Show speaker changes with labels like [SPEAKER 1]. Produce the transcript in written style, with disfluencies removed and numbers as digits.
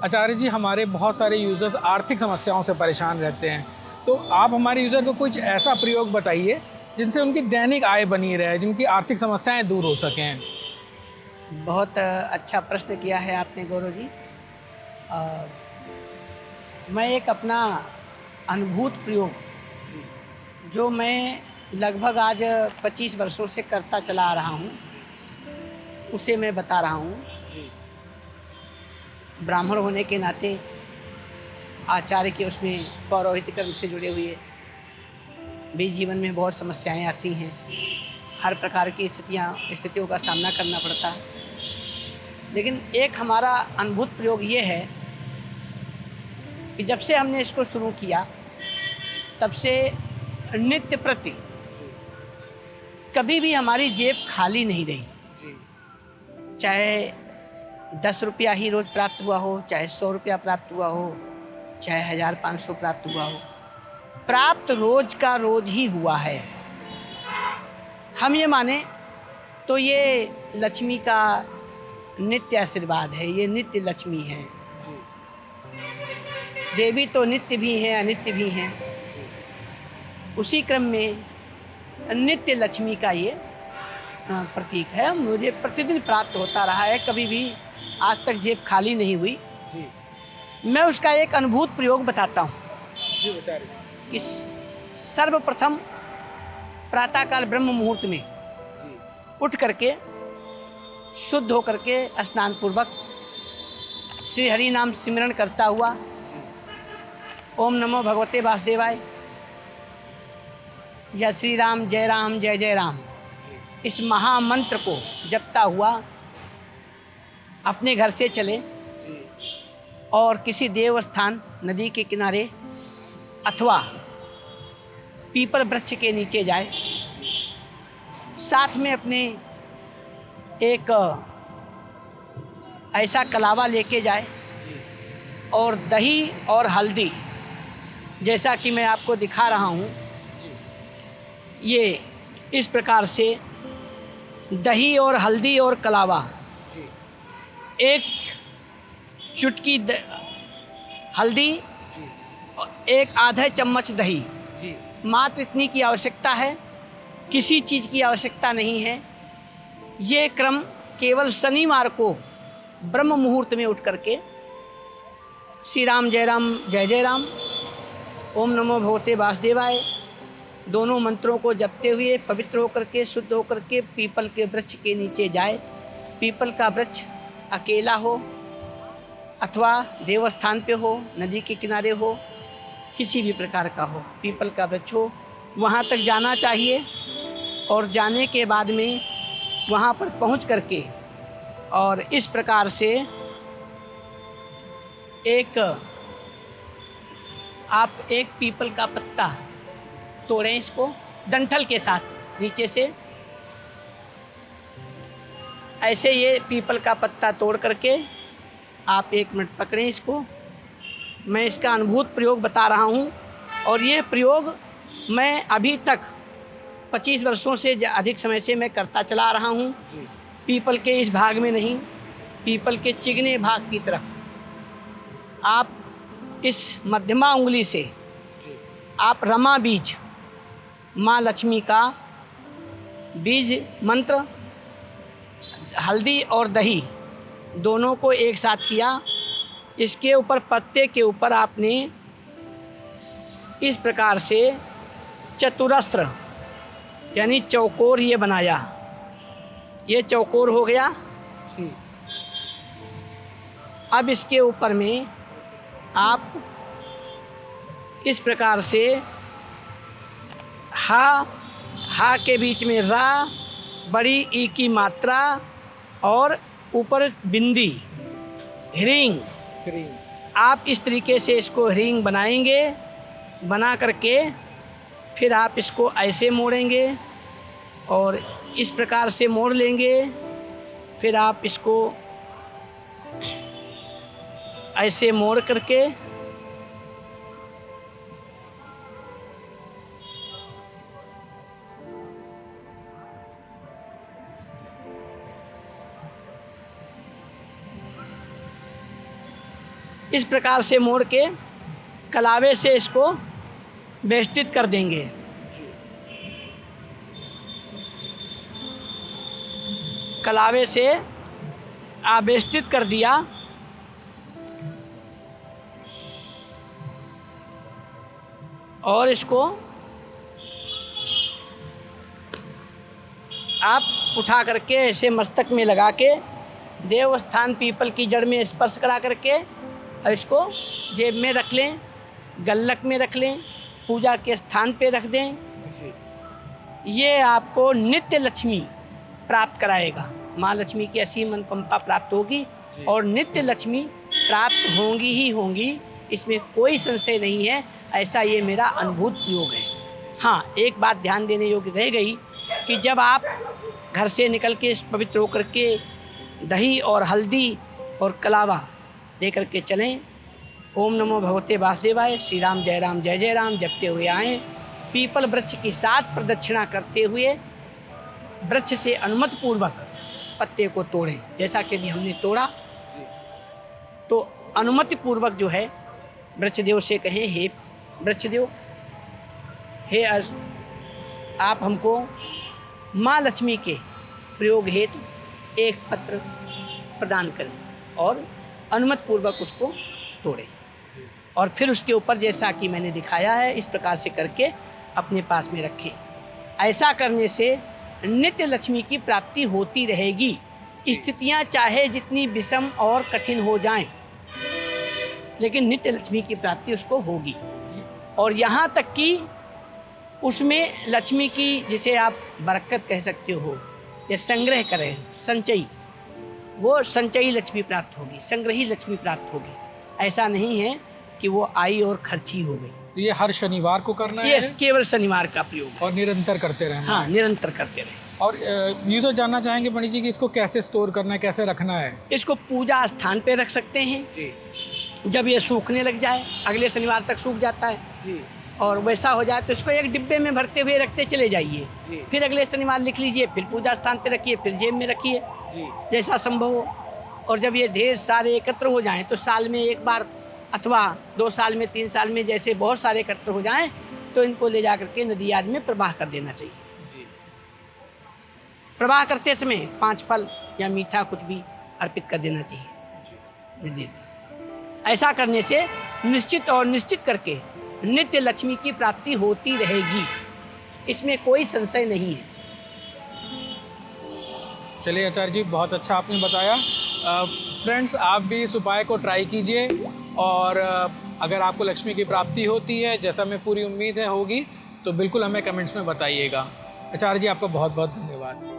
[SPEAKER 1] आचार्य जी, हमारे बहुत सारे यूज़र्स आर्थिक समस्याओं से परेशान रहते हैं, तो आप हमारे यूज़र को कुछ ऐसा प्रयोग बताइए जिनसे उनकी दैनिक आय बनी रहे, जिनकी आर्थिक समस्याएं दूर हो सकें।
[SPEAKER 2] बहुत अच्छा प्रश्न किया है आपने गौरव जी। अ, मैं एक अपना अनुभूत प्रयोग जो मैं लगभग आज 25 वर्षों से करता चला आ रहा हूँ, उसे मैं बता रहा हूँ। ब्राह्मण होने के नाते आचार्य के उसमें पौरोहित्य कर्म से जुड़े हुए भी जीवन में बहुत समस्याएं आती हैं। हर प्रकार की स्थितियों का सामना करना पड़ता है। लेकिन एक हमारा अनुभूत प्रयोग ये है कि जब से हमने इसको शुरू किया तब से नित्य प्रति कभी भी हमारी जेब खाली नहीं रही। चाहे 10 रुपया ही रोज प्राप्त हुआ हो, चाहे 100 रुपया प्राप्त हुआ हो, चाहे 1500 प्राप्त हुआ हो, प्राप्त रोज का रोज ही हुआ है। हम ये माने तो ये लक्ष्मी का नित्य आशीर्वाद है, ये नित्य लक्ष्मी है। देवी तो नित्य भी हैं, अनित्य भी हैं। उसी क्रम में नित्य लक्ष्मी का ये प्रतीक है। मुझे प्रतिदिन प्राप्त होता रहा है, कभी भी आज तक जेब खाली नहीं हुई। मैं उसका एक अनुभूत प्रयोग बताता हूँ कि सर्वप्रथम प्रातःकाल ब्रह्म मुहूर्त में उठ करके शुद्ध होकर के स्नान पूर्वक श्री हरि नाम सिमरन करता हुआ ओम नमो भगवते वासुदेवाय या श्री राम जय जय राम, इस महामंत्र को जपता हुआ अपने घर से चले और किसी देव स्थान, नदी के किनारे अथवा पीपल वृक्ष के नीचे जाए। साथ में अपने एक ऐसा कलावा लेके जाए और दही और हल्दी, जैसा कि मैं आपको दिखा रहा हूँ, ये इस प्रकार से दही और हल्दी और कलावा, एक चुटकी हल्दी और एक आधा चम्मच दही, मात्र इतनी की आवश्यकता है, किसी चीज़ की आवश्यकता नहीं है। ये क्रम केवल शनिवार को ब्रह्म मुहूर्त में उठ करके श्री राम जय जय राम, ओम नमो भगवते वासुदेवाय, दोनों मंत्रों को जपते हुए पवित्र होकर के, शुद्ध होकर के पीपल के वृक्ष के नीचे जाए। पीपल का वृक्ष अकेला हो अथवा देवस्थान पे हो, नदी के किनारे हो, किसी भी प्रकार का हो, पीपल का वृक्ष हो, वहाँ तक जाना चाहिए। और जाने के बाद में वहाँ पर पहुँच करके और इस प्रकार से आप एक पीपल का पत्ता तोड़ें, इसको डंठल के साथ नीचे से ऐसे ये पीपल का पत्ता तोड़ करके आप 1 मिनट पकड़ें इसको। मैं इसका अनुभूत प्रयोग बता रहा हूँ और ये प्रयोग मैं अभी तक 25 वर्षों से अधिक समय से मैं करता चला आ रहा हूँ। पीपल के इस भाग में नहीं, पीपल के चिगने भाग की तरफ आप इस मध्यमा उंगली से आप रमा बीज, माँ लक्ष्मी का बीज मंत्र, हल्दी और दही दोनों को एक साथ किया। इसके ऊपर पत्ते के ऊपर आपने इस प्रकार से चतुरस्र यानी चौकोर ये बनाया। ये चौकोर हो गया। अब इसके ऊपर में आप इस प्रकार से हा के बीच में रा, बड़ी ई की मात्रा और ऊपर बिंदी, ह्रींग, आप इस तरीके से इसको ह्रींग बनाएंगे। बना करके फिर आप इसको ऐसे मोड़ेंगे और इस प्रकार से मोड़ लेंगे। फिर आप इसको ऐसे मोड़ करके इस प्रकार से मोड़ के कलावे से इसको बेष्टित कर देंगे। कलावे से आवेष्टित कर दिया। और इसको आप उठा करके ऐसे मस्तक में लगा के देवस्थान पीपल की जड़ में स्पर्श करा करके और इसको जेब में रख लें, गल्लक में रख लें, पूजा के स्थान पे रख दें। ये आपको नित्य लक्ष्मी प्राप्त कराएगा। माँ लक्ष्मी की असीम अनुकंपा प्राप्त होगी और नित्य लक्ष्मी प्राप्त होंगी ही होंगी, इसमें कोई संशय नहीं है। ऐसा ये मेरा अनुभूत प्रयोग है। हाँ, एक बात ध्यान देने योग्य रह गई कि जब आप घर से निकल के पवित्र होकर के दही और हल्दी और कलावा लेकर के चलें, ओम नमो भगवते वासुदेवाय, श्री राम जय राम जपते हुए आएँ। पीपल वृक्ष की 7 प्रदक्षिणा करते हुए वृक्ष से अनुमति पूर्वक पत्ते को तोड़ें। जैसा कि भी हमने तोड़ा तो अनुमति पूर्वक जो है वृक्षदेव से कहें, हे वृक्षदेव, हे आप हमको माँ लक्ष्मी के प्रयोग हेतु एक पत्र प्रदान करें और अनुमति पूर्वक उसको तोड़ें। और फिर उसके ऊपर जैसा कि मैंने दिखाया है इस प्रकार से करके अपने पास में रखें। ऐसा करने से नित्य लक्ष्मी की प्राप्ति होती रहेगी। स्थितियां चाहे जितनी विषम और कठिन हो जाएं, लेकिन नित्य लक्ष्मी की प्राप्ति उसको होगी। और यहाँ तक कि उसमें लक्ष्मी की जिसे आप बरकत कह सकते हो या संग्रह करें, संचयी, वो संचयी लक्ष्मी प्राप्त होगी, संग्रही लक्ष्मी प्राप्त होगी। ऐसा नहीं है कि वो आई और खर्ची हो गई।
[SPEAKER 1] तो ये हर शनिवार को करना
[SPEAKER 2] ये
[SPEAKER 1] है
[SPEAKER 2] केवल शनिवार का प्रयोग
[SPEAKER 1] और निरंतर करते रहना।
[SPEAKER 2] हाँ, निरंतर करते रहे।
[SPEAKER 1] और यूजर जानना चाहेंगे पंडित जी कि इसको कैसे स्टोर करना है, कैसे रखना है?
[SPEAKER 2] इसको पूजा स्थान पे रख सकते हैं
[SPEAKER 1] जी।
[SPEAKER 2] जब ये सूखने लग जाए, अगले शनिवार तक सूख जाता है
[SPEAKER 1] जी।
[SPEAKER 2] और वैसा हो जाए तो इसको एक डिब्बे में भरते हुए रखते चले जाइए। फिर अगले शनिवार लिख लीजिए, फिर पूजा स्थान पे रखिए, फिर जेब में रखिए, जैसा संभव हो। और जब ये ढेर सारे एकत्र हो जाएं तो साल में एक बार अथवा 2 साल में, 3 साल में, जैसे बहुत सारे एकत्र हो जाएं तो इनको ले जा करके नदी आदि में प्रवाह कर देना चाहिए। प्रवाह करते समय 5 फल या मीठा कुछ भी अर्पित कर देना चाहिए नदी। ऐसा करने से निश्चित करके नित्य लक्ष्मी की प्राप्ति होती रहेगी, इसमें कोई संशय नहीं है।
[SPEAKER 1] चलिए आचार्य जी, बहुत अच्छा आपने बताया। फ्रेंड्स, आप भी इस उपाय को ट्राई कीजिए और अगर आपको लक्ष्मी की प्राप्ति होती है, जैसा मैं पूरी उम्मीद है होगी, तो बिल्कुल हमें कमेंट्स में बताइएगा। आचार्य जी, आपका बहुत बहुत धन्यवाद।